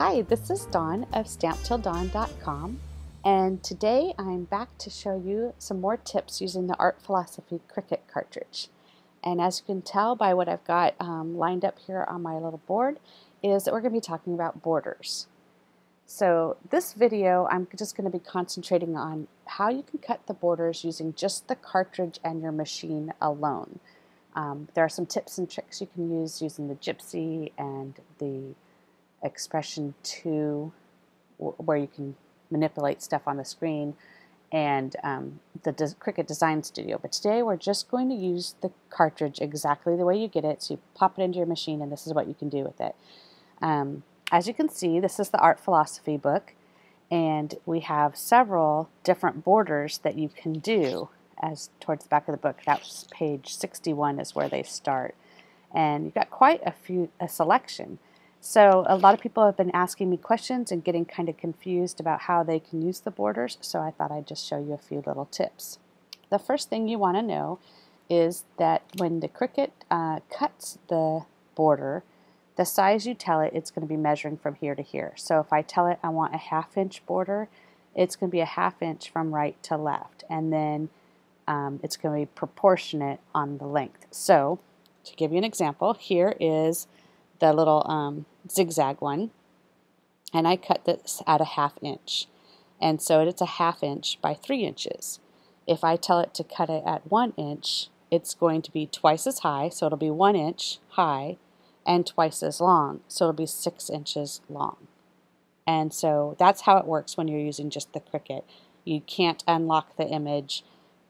Hi, this is Dawn of StampTillDawn.com, and today I'm back to show you some more tips using the Art Philosophy Cricut cartridge. And as you can tell by what I've got lined up here on my little board, is that we're going to be talking about borders. So this video I'm just going to be concentrating on how you can cut the borders using just the cartridge and your machine alone. There are some tips and tricks you can use using the Gypsy and the Expression 2, where you can manipulate stuff on the screen, and the Cricut Design Studio. But today we're just going to use the cartridge exactly the way you get it. So you pop it into your machine and this is what you can do with it. As you can see, this is the Art Philosophy book, and we have several different borders that you can do as towards the back of the book. That's page 61 is where they start. And you've got quite a selection. So a lot of people have been asking me questions and getting kind of confused about how they can use the borders, so I thought I'd just show you a few little tips. The first thing you want to know is that when the Cricut cuts the border, the size you tell it, it's going to be measuring from here to here. So if I tell it I want a 1/2 inch border, it's going to be a 1/2 inch from right to left, and then it's going to be proportionate on the length. So to give you an example, here is the little zigzag one, and I cut this at a 1/2 inch, and so it's a 1/2 inch by 3 inches. If I tell it to cut it at 1 inch, it's going to be twice as high, so it'll be 1 inch high, and twice as long, so it'll be 6 inches long. And so that's how it works when you're using just the Cricut. You can't unlock the image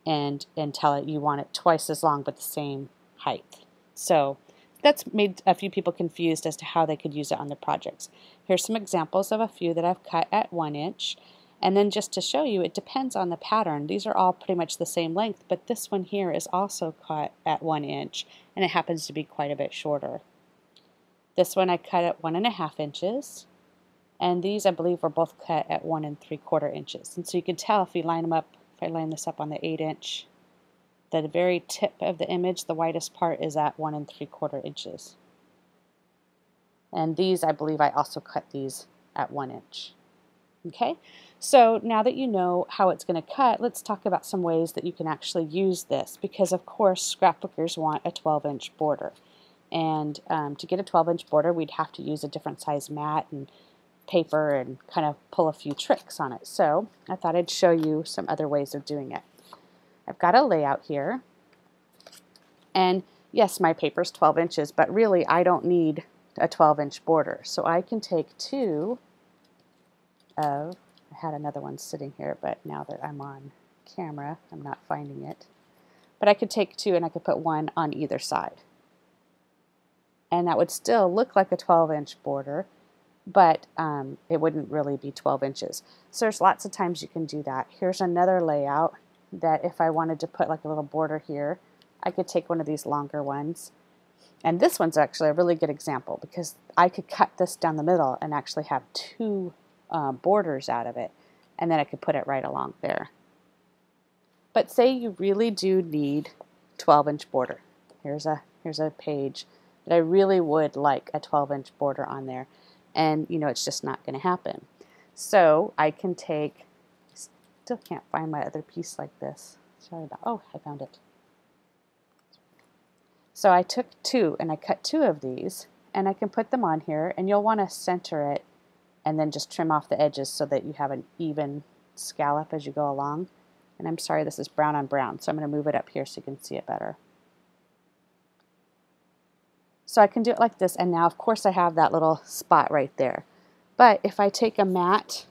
and tell it you want it twice as long but the same height. So that's made a few people confused as to how they could use it on their projects. Here's some examples of a few that I've cut at 1 inch. And then just to show you, it depends on the pattern. These are all pretty much the same length, but this one here is also cut at 1 inch, and it happens to be quite a bit shorter. This one I cut at 1.5 inches, and these I believe were both cut at 1 3/4 inches. And so you can tell if you line them up, if I line this up on the 8 inch, the very tip of the image, the widest part, is at 1 3/4 inches. And these, I believe I also cut these at 1 inch. Okay, so now that you know how it's going to cut, let's talk about some ways that you can actually use this, because of course scrapbookers want a 12-inch border. And to get a 12-inch border, we'd have to use a different size mat and paper and kind of pull a few tricks on it. So I thought I'd show you some other ways of doing it. I've got a layout here, and yes, my paper's 12 inches, but really I don't need a 12-inch border. So I can take two of, I had another one sitting here, but now that I'm on camera, I'm not finding it. But I could take two and I could put one on either side. And that would still look like a 12-inch border, but it wouldn't really be 12 inches. So there's lots of times you can do that. Here's another layout that if I wanted to put like a little border here, I could take one of these longer ones. And this one's actually a really good example because I could cut this down the middle and actually have two borders out of it, and then I could put it right along there. But say you really do need 12-inch border. Here's a page that I really would like a 12-inch border on there, and you know it's just not going to happen. So I can take, still can't find my other piece like this. Sorry about, oh, I found it. So I took two and I cut two of these, and I can put them on here, and you'll want to center it and then just trim off the edges so that you have an even scallop as you go along. And I'm sorry, this is brown on brown, so I'm going to move it up here so you can see it better. So I can do it like this, and now of course I have that little spot right there. But if I take a mat,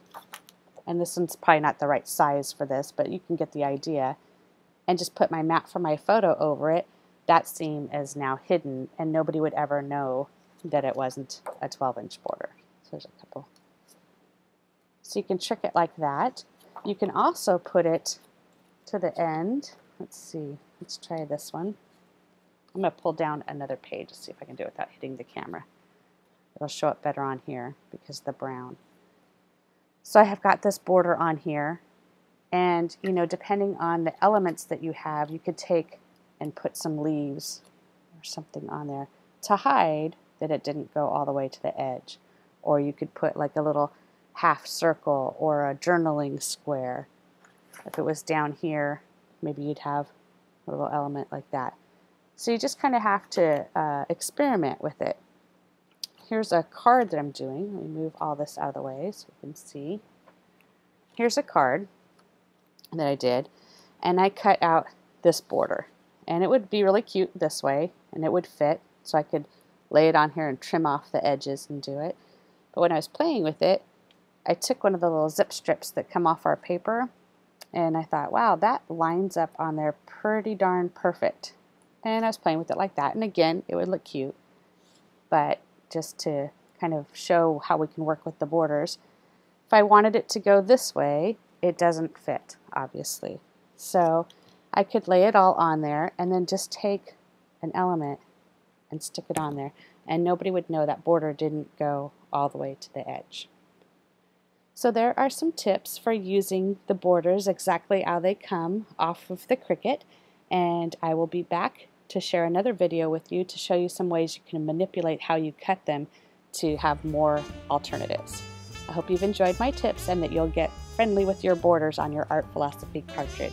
and this one's probably not the right size for this, but you can get the idea, and just put my mat for my photo over it, that seam is now hidden, and nobody would ever know that it wasn't a 12-inch border. So there's a couple. So you can trick it like that. You can also put it to the end. Let's see, let's try this one. I'm going to pull down another page to see if I can do it without hitting the camera. It'll show up better on here because of the brown. So I have got this border on here, and you know, depending on the elements that you have, you could take and put some leaves or something on there to hide that it didn't go all the way to the edge. or you could put like a little half circle or a journaling square. If it was down here, maybe you'd have a little element like that. So you just kind of have to experiment with it. Here's a card that I'm doing. Let me move all this out of the way so you can see. Here's a card that I did, and I cut out this border. And it would be really cute this way, and it would fit, so I could lay it on here and trim off the edges and do it. But when I was playing with it, I took one of the little zip strips that come off our paper, and I thought, wow, that lines up on there pretty darn perfect. And I was playing with it like that, and again, it would look cute. But just to kind of show how we can work with the borders, if I wanted it to go this way, it doesn't fit, obviously. So I could lay it all on there and then just take an element and stick it on there, and nobody would know that border didn't go all the way to the edge. So there are some tips for using the borders exactly how they come off of the Cricut, and I will be back to share another video with you to show you some ways you can manipulate how you cut them to have more alternatives. I hope you've enjoyed my tips and that you'll get friendly with your borders on your Art Philosophy cartridge.